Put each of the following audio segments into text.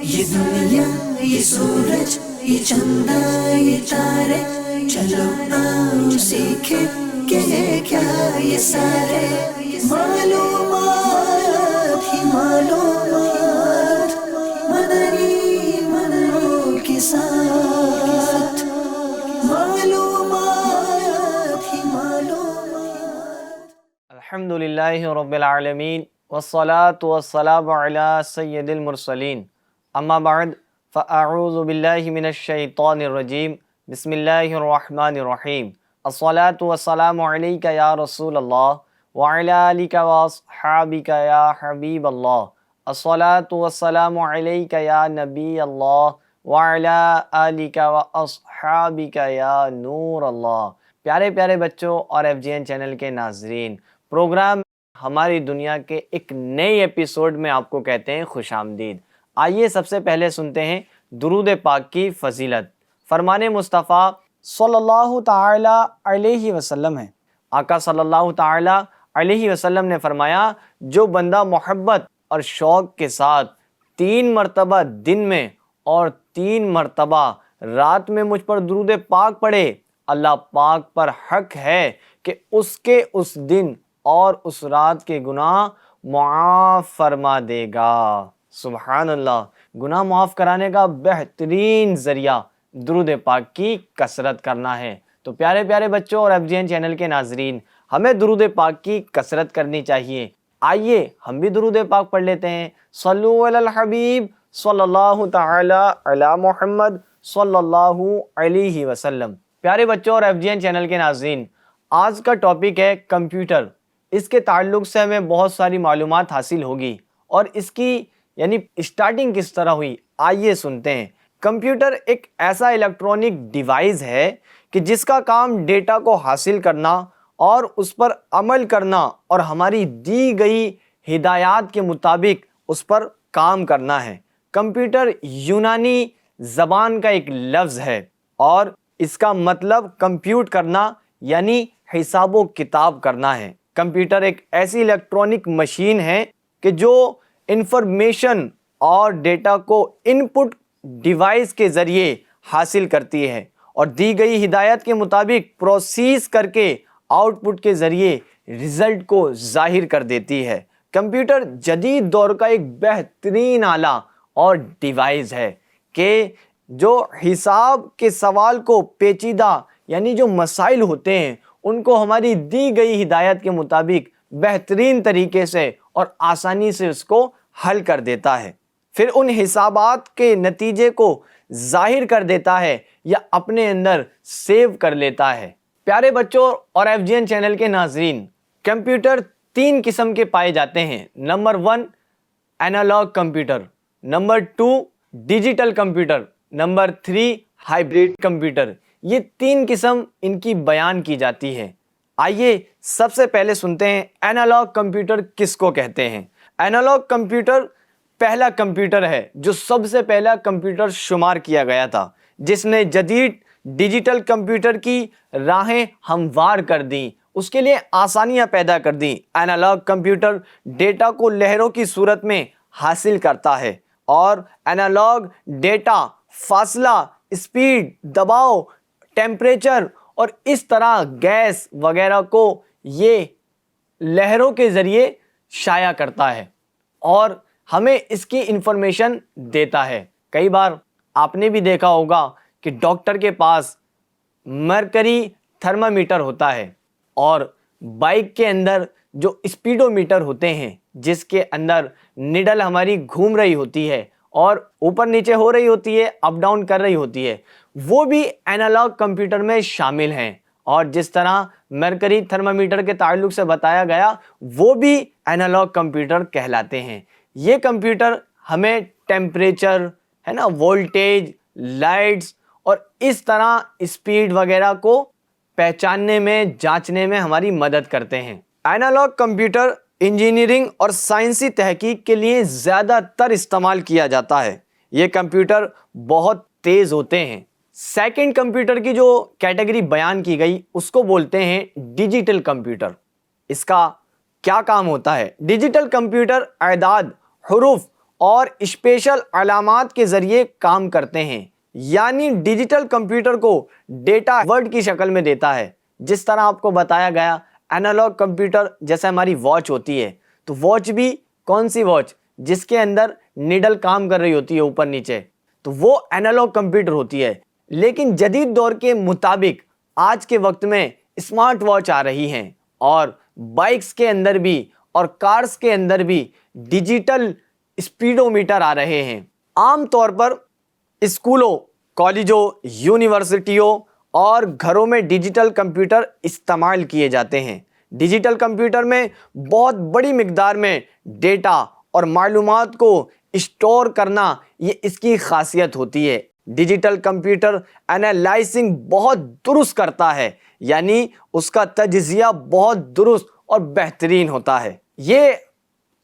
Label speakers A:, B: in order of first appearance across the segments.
A: یہ دنیا، یہ سورج، یہ چندہ، یہ تارے، چلو آؤ سیکھیں کہ ہے کیا یہ سارے معلومات ہی معلومات، مدنی منوں کے ساتھ معلومات ہی معلومات۔
B: الحمدللہ رب العالمین والصلاة والسلام علی سید المرسلین، اما بعد فاعوذ باللہ من الشیطان الرجیم، بسم اللہ الرحمن الرحیم۔ الصلاة والسلام علیک یا رسول اللہ وعلی آلک واصحابک یا حبیب اللہ۔ الصلاة والسلام علیک یا نبی اللہ وعلی آلک واصحابک یا نور اللہ۔ پیارے پیارے بچوں اور ایف جی این چینل کے ناظرین، پروگرام ہماری دنیا کے ایک نئے ایپیسوڈ میں آپ کو کہتے ہیں خوش آمدید۔ آئیے سب سے پہلے سنتے ہیں درود پاک کی فضیلت۔ فرمان مصطفیٰ صلی اللہ تعالی علیہ وسلم ہے، آقا صلی اللہ تعالی علیہ وسلم نے فرمایا، جو بندہ محبت اور شوق کے ساتھ 3 مرتبہ دن میں اور 3 مرتبہ رات میں مجھ پر درود پاک پڑھے، اللہ پاک پر حق ہے کہ اس کے اس دن اور اس رات کے گناہ معاف فرما دے گا۔ سبحان اللہ۔ گناہ معاف کرانے کا بہترین ذریعہ درود پاک کی کثرت کرنا ہے۔ تو پیارے پیارے بچوں اور ایف جی این چینل کے ناظرین، ہمیں درود پاک کی کثرت کرنی چاہیے۔ آئیے ہم بھی درود پاک پڑھ لیتے ہیں۔ صلو علی الحبیب صلی اللہ تعالی علی محمد صلی اللہ علیہ وسلم۔ پیارے بچوں اور ایف جی این چینل کے ناظرین، آج کا ٹاپک ہے کمپیوٹر۔ اس کے تعلق سے ہمیں بہت ساری معلومات حاصل ہوگی، اور اس کی اسٹارٹنگ کس طرح ہوئی، آئیے سنتے ہیں۔ کمپیوٹر ایک ایسا الیکٹرانک ڈیوائس ہے کہ جس کا کام ڈیٹا کو حاصل کرنا اور اس پر عمل کرنا اور ہماری دی گئی ہدایات کے مطابق اس پر کام کرنا ہے۔ کمپیوٹر یونانی زبان کا ایک لفظ ہے، اور اس کا مطلب کمپیوٹ کرنا یعنی حساب و کتاب کرنا ہے۔ کمپیوٹر ایک ایسی الیکٹرانک مشین ہے کہ جو انفارمیشن اور ڈیٹا کو ان پٹ ڈیوائس کے ذریعے حاصل کرتی ہے اور دی گئی ہدایت کے مطابق پروسیس کر کے آؤٹ پٹ کے ذریعے رزلٹ کو ظاہر کر دیتی ہے۔ کمپیوٹر جدید دور کا ایک بہترین آلہ اور ڈیوائس ہے کہ جو حساب کے سوال کو پیچیدہ جو مسائل ہوتے ہیں ان کو ہماری دی گئی ہدایت کے مطابق بہترین طریقے سے اور آسانی سے اس کو حل کر دیتا ہے، پھر ان حسابات کے نتیجے کو ظاہر کر دیتا ہے یا اپنے اندر سیو کر لیتا ہے۔ پیارے بچوں اور ایف جی این چینل کے ناظرین، کمپیوٹر 3 قسم کے پائے جاتے ہیں۔ Number 1 analog computer, number 2 digital computer, number 3 hybrid computer. یہ 3 قسم ان کی بیان کی جاتی ہے۔ آئیے سب سے پہلے سنتے ہیں اینالاگ کمپیوٹر کس کو کہتے ہیں۔ اینالاگ کمپیوٹر پہلا کمپیوٹر ہے جو سب سے پہلا کمپیوٹر شمار کیا گیا تھا، جس نے جدید ڈیجیٹل کمپیوٹر کی راہیں ہموار کر دیں، اس کے لیے آسانیاں پیدا کر دیں۔ اینالاگ کمپیوٹر ڈیٹا کو لہروں کی صورت میں حاصل کرتا ہے، اور اینالاگ ڈیٹا فاصلہ، اسپیڈ، دباؤ، ٹیمپریچر اور اس طرح گیس وغیرہ کو یہ لہروں کے ذریعے شائع کرتا ہے اور ہمیں اس کی انفارمیشن دیتا ہے۔ کئی بار آپ نے بھی دیکھا ہوگا کہ ڈاکٹر کے پاس مرکری تھرمامیٹر ہوتا ہے، اور بائک کے اندر جو اسپیڈو میٹر ہوتے ہیں جس کے اندر نیڈل ہماری گھوم رہی ہوتی ہے اور اوپر نیچے ہو رہی ہوتی ہے، اپ ڈاؤن کر رہی ہوتی ہے، وہ بھی اینالاگ کمپیوٹر میں شامل ہیں۔ اور جس طرح مرکری تھرمامیٹر کے تعلق سے بتایا گیا، وہ بھی اینالاگ کمپیوٹر کہلاتے ہیں۔ یہ کمپیوٹر ہمیں ٹیمپریچر وولٹیج، لائٹس اور اس طرح اسپیڈ وغیرہ کو پہچاننے میں، جانچنے میں ہماری مدد کرتے ہیں۔ اینالاگ کمپیوٹر انجینئرنگ اور سائنسی تحقیق کے لیے زیادہ تر استعمال کیا جاتا ہے۔ یہ کمپیوٹر بہت تیز ہوتے ہیں۔ سیکنڈ کمپیوٹر کی جو کیٹیگری بیان کی گئی اس کو بولتے ہیں ڈیجیٹل کمپیوٹر۔ اس کا کیا کام ہوتا ہے؟ ڈیجیٹل کمپیوٹر اعداد، حروف اور اسپیشل علامات کے ذریعے کام کرتے ہیں، یعنی ڈیجیٹل کمپیوٹر کو ڈیٹا ورڈ کی شکل میں دیتا ہے۔ جس طرح آپ کو بتایا گیا اینالوگ کمپیوٹر جیسے ہماری واچ ہوتی ہے، تو واچ بھی کون سی واچ؟ جس کے اندر نیڈل کام کر رہی ہوتی ہے اوپر نیچے، تو وہ اینالوگ کمپیوٹر ہوتی ہے۔ لیکن جدید دور کے مطابق آج کے وقت میں اسمارٹ واچ آ رہی ہیں، اور بائکس کے اندر بھی اور کارز کے اندر بھی ڈیجیٹل اسپیڈو میٹر آ رہے ہیں۔ عام طور پر اسکولوں، کالجوں، یونیورسٹیوں اور گھروں میں ڈیجیٹل کمپیوٹر استعمال کیے جاتے ہیں۔ ڈیجیٹل کمپیوٹر میں بہت بڑی مقدار میں ڈیٹا اور معلومات کو اسٹور کرنا یہ اس کی خاصیت ہوتی ہے۔ ڈیجیٹل کمپیوٹر انالائزنگ بہت درست کرتا ہے، یعنی اس کا تجزیہ بہت درست اور بہترین ہوتا ہے۔ یہ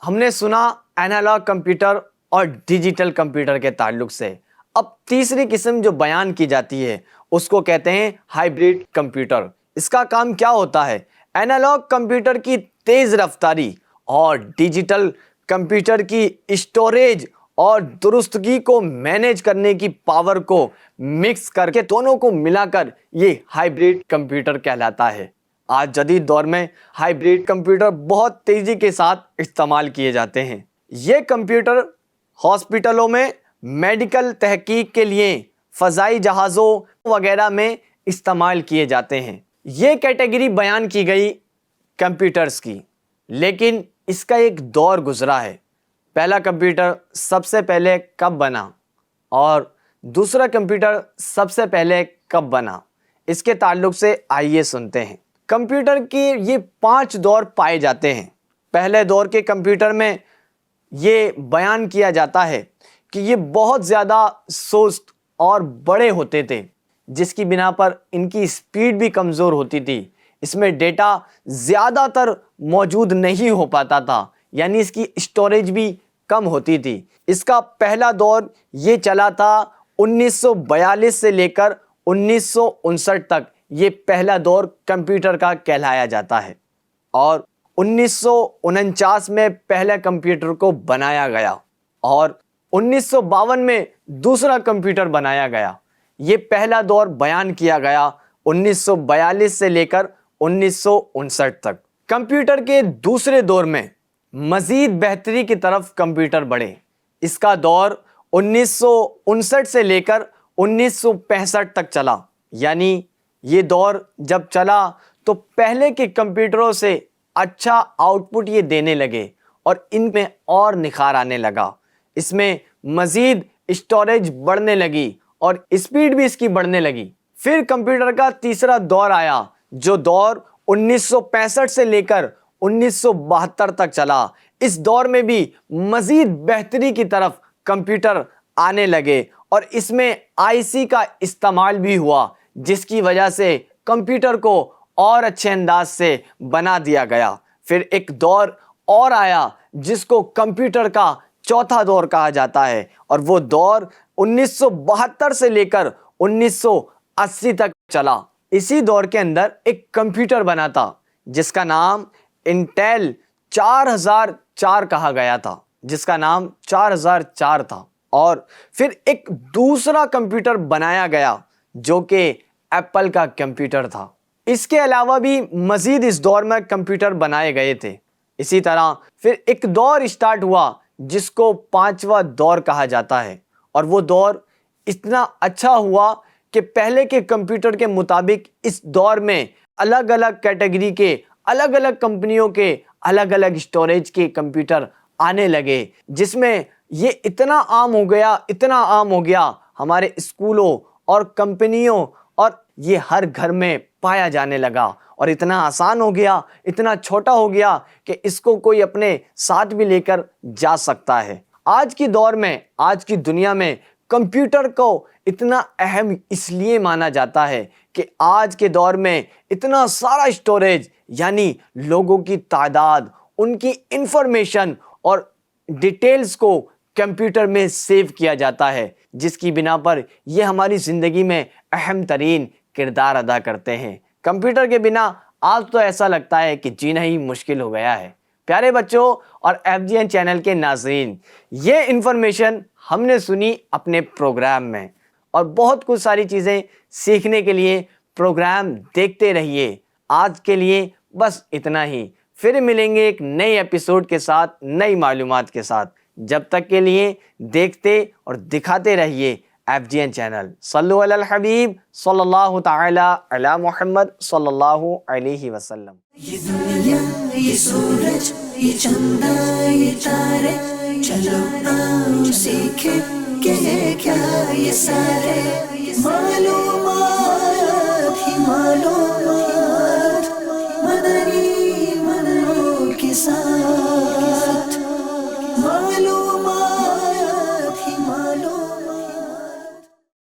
B: ہم نے سنا اینالاگ کمپیوٹر اور ڈیجیٹل کمپیوٹر کے تعلق سے۔ اب تیسری قسم جو بیان کی جاتی ہے اس کو کہتے ہیں ہائبرڈ کمپیوٹر۔ اس کا کام کیا ہوتا ہے؟ اینالاگ کمپیوٹر کی تیز رفتاری اور ڈیجیٹل کمپیوٹر کی اسٹوریج اور درستگی کو مینیج کرنے کی پاور کو مکس کر کے دونوں کو ملا کر یہ ہائبرڈ کمپیوٹر کہلاتا ہے۔ آج جدید دور میں ہائبرڈ کمپیوٹر بہت تیزی کے ساتھ استعمال کیے جاتے ہیں۔ یہ کمپیوٹر ہاسپٹلوں میں میڈیکل تحقیق کے لیے، فضائی جہازوں وغیرہ میں استعمال کیے جاتے ہیں۔ یہ کیٹیگری بیان کی گئی کمپیوٹرز کی، لیکن اس کا ایک دور گزرا ہے۔ پہلا کمپیوٹر سب سے پہلے کب بنا اور دوسرا کمپیوٹر سب سے پہلے کب بنا، اس کے تعلق سے آئیے سنتے ہیں۔ کمپیوٹر کی یہ 5 دور پائے جاتے ہیں۔ پہلے دور کے کمپیوٹر میں یہ بیان کیا جاتا ہے کہ یہ بہت زیادہ سست اور بڑے ہوتے تھے، جس کی بنا پر ان کی اسپیڈ بھی کمزور ہوتی تھی۔ اس میں ڈیٹا زیادہ تر موجود نہیں ہو پاتا تھا، یعنی اس کی اسٹوریج بھی کم ہوتی تھی۔ اس کا پہلا دور یہ چلا تھا 1942 سے لے کر 1959 تک۔ یہ پہلا دور کمپیوٹر کا کہلایا جاتا ہے، اور 1949 میں پہلے کمپیوٹر کو بنایا گیا، اور 1952 میں دوسرا کمپیوٹر بنایا گیا۔ یہ پہلا دور بیان کیا گیا 1942 سے لے کر 1959 تک۔ کمپیوٹر کے دوسرے دور میں مزید بہتری کی طرف کمپیوٹر بڑھے۔ اس کا دور 1959 سے لے کر 1965 تک چلا، یعنی یہ دور جب چلا تو پہلے کے کمپیوٹروں سے اچھا آؤٹ پٹ یہ دینے لگے، اور ان میں اور نکھار آنے لگا۔ اس میں مزید اسٹوریج بڑھنے لگی اور اسپیڈ بھی اس کی بڑھنے لگی۔ پھر کمپیوٹر کا تیسرا دور آیا، جو دور 1965 سے لے کر 1972 تک چلا۔ اس دور میں بھی مزید بہتری کی طرف کمپیوٹر آنے لگے، اور اس میں آئی سی کا استعمال بھی ہوا، جس کی وجہ سے کمپیوٹر کو اور اچھے انداز سے بنا دیا گیا۔ پھر ایک دور اور آیا جس کو کمپیوٹر کا چوتھا دور کہا جاتا ہے، اور وہ دور 1972 سے لے کر 1980 تک چلا۔ اسی دور کے اندر ایک کمپیوٹر بنا تھا جس کا نام انٹیل 4004 کہا گیا تھا، جس کا نام 4004 تھا۔ اور پھر ایک دوسرا کمپیوٹر بنایا گیا جو کہ ایپل کا کمپیوٹر تھا۔ اس کے علاوہ بھی مزید اس دور میں کمپیوٹر بنائے گئے تھے۔ اسی طرح پھر ایک دور اسٹارٹ ہوا جس کو 5واں دور کہا جاتا ہے، اور وہ دور اتنا اچھا ہوا کہ پہلے کے کمپیوٹر کے مطابق اس دور میں الگ الگ کیٹیگری کے، الگ الگ کمپنیوں کے الگ الگ اسٹوریج کے کمپیوٹر آنے لگے، جس میں یہ اتنا عام ہو گیا ہمارے اسکولوں اور کمپنیوں، اور یہ ہر گھر میں پایا جانے لگا، اور اتنا آسان ہو گیا، اتنا چھوٹا ہو گیا کہ اس کو کوئی اپنے ساتھ بھی لے کر جا سکتا ہے۔ آج کی دور میں، آج کی دنیا میں کمپیوٹر کو اتنا اہم اس لیے مانا جاتا ہے کہ آج کے دور میں اتنا سارا اسٹوریج، یعنی لوگوں کی تعداد، ان کی انفارمیشن اور ڈیٹیلز کو کمپیوٹر میں سیو کیا جاتا ہے، جس کی بنا پر یہ ہماری زندگی میں اہم ترین کردار ادا کرتے ہیں۔ کمپیوٹر کے بنا آج تو ایسا لگتا ہے کہ جینا ہی مشکل ہو گیا ہے۔ پیارے بچوں اور FGN چینل کے ناظرین، یہ انفارمیشن ہم نے سنی اپنے پروگرام میں، اور بہت کچھ ساری چیزیں سیکھنے کے لیے پروگرام دیکھتے رہیے۔ آج کے لیے بس اتنا ہی، پھر ملیں گے ایک نئے ایپیسوڈ کے ساتھ، نئی معلومات کے ساتھ۔ جب تک کے لیے دیکھتے اور دکھاتے رہیے FGN چینل۔ صلو علی الحبیب صلی اللہ تعالی علی محمد صلی اللہ علیہ وسلم۔
A: یہ دنیا، یہ سورج، یہ چندہ، یہ تارے، چلو آؤ سیکھیں کہ ہے کیا یہ سارے معلومات